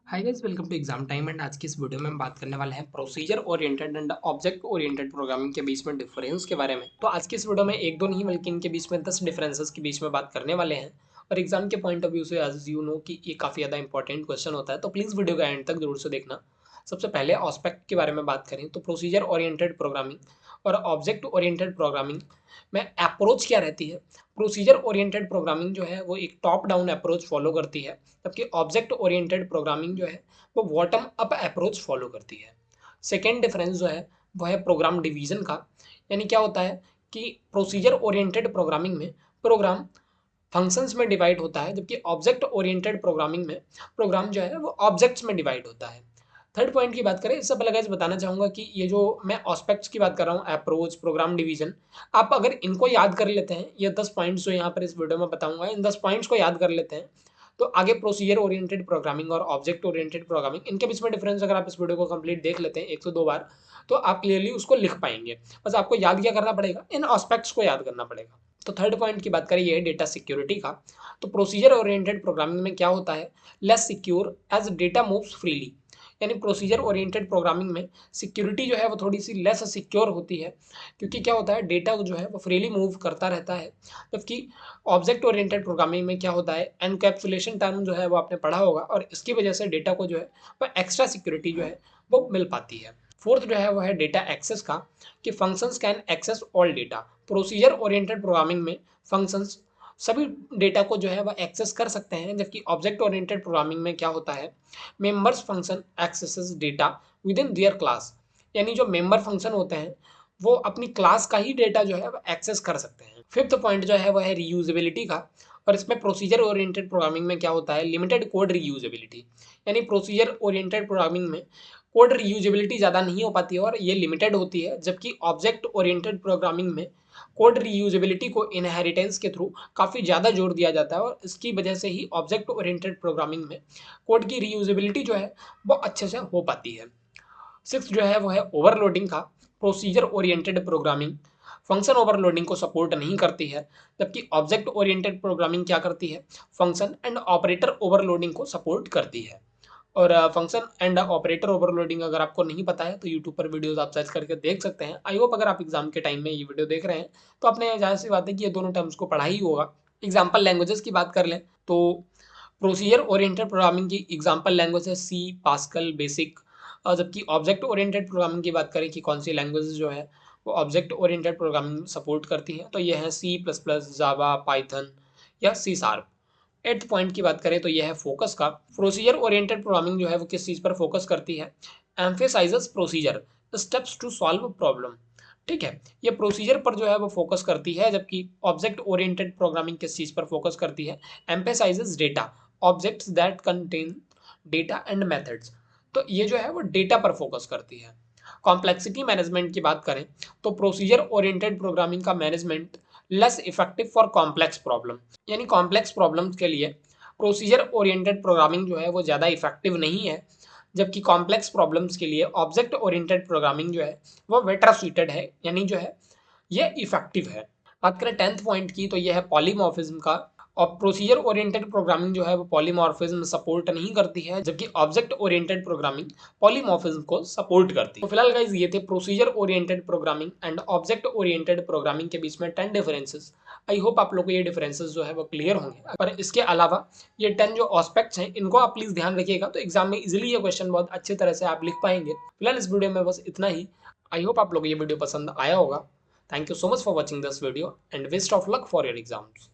Hi guys, welcome to exam time. And आज की इस वीडियो में हम बात करने वाले हैं procedure oriented and object oriented programming के बीच में डिफरेंस के बारे में। तो आज की इस वीडियो में एक दो नहीं बल्कि इनके बीच में 10 डिफरेंसेस के बीच में बात करने वाले हैं। और एग्जाम के पॉइंट ऑफ व्यू से एज यू नो कि ये काफ़ी ज़्यादा इंपॉर्टेंट क्वेश्चन होता है, तो प्लीज़ वीडियो का एंड तक जरूर से देखना। सबसे पहले ऑस्पेक्ट के बारे में बात करें तो प्रोसीजर ओरिएंटेड प्रोग्रामिंग और ऑब्जेक्ट ओरिएंटेड प्रोग्रामिंग में अप्रोच क्या रहती है। प्रोसीजर ओरिएंटेड प्रोग्रामिंग जो है वो एक टॉप डाउन अप्रोच फॉलो करती है, जबकि ऑब्जेक्ट ओरिएंटेड प्रोग्रामिंग जो है वो बॉटम अप अप्रोच फॉलो करती है। सेकेंड डिफरेंस जो है वो है प्रोग्राम डिवीजन का। यानी क्या होता है कि प्रोसीजर ओरिएंटेड प्रोग्रामिंग में प्रोग्राम फंक्शंस में डिवाइड होता है, जबकि ऑब्जेक्ट ओरिएंटेड प्रोग्रामिंग में प्रोग्राम जो है वो ऑब्जेक्ट्स में डिवाइड होता है। थर्ड पॉइंट की बात करें, इससे पहले गाइस बताना चाहूंगा कि ये जो मैं ऑस्पेक्ट्स की बात कर रहा हूँ, अप्रोच, प्रोग्राम डिवीजन, आप अगर इनको याद कर लेते हैं, ये 10 पॉइंट्स जो यहाँ पर इस वीडियो में बताऊंगा, इन 10 पॉइंट्स को याद कर लेते हैं, तो आगे प्रोसीजर ओरिएंटेड प्रोग्रामिंग और ऑब्जेक्ट ओरिएंटेड प्रोग्रामिंग इनके बीच में डिफरेंस अगर आप इस वीडियो को कंप्लीट देख लेते हैं 102 बार, तो आप क्लियरली उसको लिख पाएंगे। बस आपको याद क्या करना पड़ेगा, इन एस्पेक्ट्स को याद करना पड़ेगा। तो थर्ड पॉइंट की बात करें, ये है डेटा सिक्योरिटी का। तो प्रोसीजर ओरिएंटेड प्रोग्रामिंग में क्या होता है, less secure as data moves freely. यानी प्रोसीजर ओरिएंटेड प्रोग्रामिंग में सिक्योरिटी जो है वो थोड़ी सी लेस सिक्योर होती है, क्योंकि क्या होता है, डेटा जो है वो फ्रीली मूव करता रहता है। जबकि ऑब्जेक्ट ओरिएंटेड प्रोग्रामिंग में क्या होता है, एनकैप्सुलेशन टर्म जो है वो आपने पढ़ा होगा, और इसकी वजह से डेटा को जो है वो एक्स्ट्रा सिक्योरिटी जो है वो मिल पाती है। फोर्थ जो है वो है डेटा एक्सेस का, कि functions can access all data. Procedure oriented programming में फंक्शंस सभी डेटा को जो है वह एक्सेस कर सकते हैं, जबकि ऑब्जेक्ट ओरिएंटेड प्रोग्रामिंग में क्या होता है, members function axes data with in their class. यानी जो मेंबर फंक्शन होते हैं वो अपनी क्लास का ही डेटा जो है वह एक्सेस कर सकते हैं। फिफ्थ पॉइंट जो है वह है रीयूजेबिलिटी का। और इसमें प्रोसीजर ओरिएंटेड प्रोग्रामिंग में क्या होता है, लिमिटेड कोड रीयूजेबिलिटी। यानी प्रोसीजर ओरिएंटेड प्रोग्रामिंग में कोड रीयूजेबिलिटी ज़्यादा नहीं हो पाती है और ये लिमिटेड होती है, जबकि ऑब्जेक्ट ओरिएंटेड प्रोग्रामिंग में कोड रीयूजेबिलिटी को इनहेरिटेंस के थ्रू काफ़ी ज़्यादा जोर दिया जाता है, और इसकी वजह से ही ऑब्जेक्ट ओरिएंटेड प्रोग्रामिंग में कोड की रीयूजेबिलिटी जो है वो अच्छे से हो पाती है। सिक्स जो है वो है ओवरलोडिंग का। Procedure oriented programming function overloading को सपोर्ट नहीं करती है, जबकि ऑब्जेक्ट ओरिएंटेड प्रोग्रामिंग क्या करती है, फंक्शन एंड ऑपरेटर ओवरलोडिंग को सपोर्ट करती है। और फंक्शन एंड ऑपरेटर ओवरलोडिंग अगर आपको नहीं पता है तो यूट्यूब पर वीडियोस आप सर्च करके देख सकते हैं। आई होप अगर आप एग्जाम के टाइम में ये वीडियो देख रहे हैं तो आपने जाहिर सी बात है कि ये दोनों टर्म्स को पढ़ा ही होगा। एग्जाम्पल लैंग्वेजेस की बात कर लें तो प्रोसीजर ओरिएंटेड प्रोग्रामिंग की एग्जाम्पल लैंग्वेज है सी, पास्कल, बेसिक। जबकि ऑब्जेक्ट ओरिएंटेड प्रोग्रामिंग की बात करें कि कौन सी लैंग्वेज जो है वो ऑब्जेक्ट ओरिएंटेड प्रोग्रामिंग सपोर्ट करती है, तो ये है सी प्लस प्लस, जावा, पाइथन या सी शार्प। एट्थ पॉइंट की बात करें तो यह है फोकस का। प्रोसीजर ओरिएंटेड प्रोग्रामिंग जो है वो किस चीज़ पर फोकस करती है, emphasises procedure steps to solve problem. ठीक है, ये प्रोसीजर पर जो है वो फोकस करती है, जबकि ऑब्जेक्ट ओरिएंटेड प्रोग्रामिंग किस चीज़ पर फोकस करती है, emphasises data, objects that contain data and methods. तो ये जो है वो डेटा पर फोकस करती है। कॉम्प्लेक्सिटी मैनेजमेंट की बात करें तो प्रोसीजर ओरिएंटेड प्रोग्रामिंग का management less effective for complex problem. यानी कॉम्प्लेक्स प्रॉब्लम्स के लिए प्रोसीजर ओरिएंटेड प्रोग्रामिंग जो है वो ज़्यादा इफेक्टिव नहीं है, जबकि कॉम्प्लेक्स प्रॉब्लम्स के लिए ऑब्जेक्ट ओरिएंटेड प्रोग्रामिंग जो है वो बेटर सुइटेड है, यानी जो है ये इफेक्टिव है। बात करें टेंथ पॉइंट की तो यह है पॉलीमॉर्फिज्म का। और प्रोसीजर ओरिएंटेड प्रोग्रामिंग जो है वो पॉलीमॉर्फिज्म सपोर्ट नहीं करती है, जबकि ऑब्जेक्ट ओरिएंटेड प्रोग्रामिंग पॉलीमॉर्फिज्म को सपोर्ट करती है। तो फिलहाल गाइस ये थे procedure oriented programming and object oriented programming के बीच में 10 डिफरेंसेस। आई होप आप लोग को ये डिफरेंसेस जो है वो क्लियर होंगे। पर इसके अलावा ये 10 जो एस्पेक्ट्स हैं इनको आप प्लीज ध्यान रखिएगा, तो एग्जाम में इजिली ये क्वेश्चन बहुत अच्छी तरह से आप लिख पाएंगे। फिलहाल इस वीडियो में बस इतना ही। आई होप आप लोग को ये वीडियो पसंद आया होगा। Thank you so much for watching this video and best of luck for your exams.